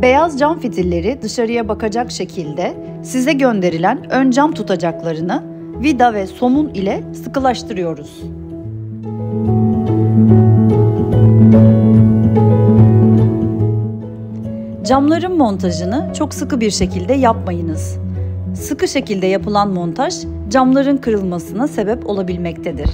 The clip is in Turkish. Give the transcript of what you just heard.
Beyaz cam fitilleri dışarıya bakacak şekilde size gönderilen ön cam tutacaklarını vida ve somun ile sıkılaştırıyoruz. Camların montajını çok sıkı bir şekilde yapmayınız. Sıkı şekilde yapılan montaj camların kırılmasına sebep olabilmektedir.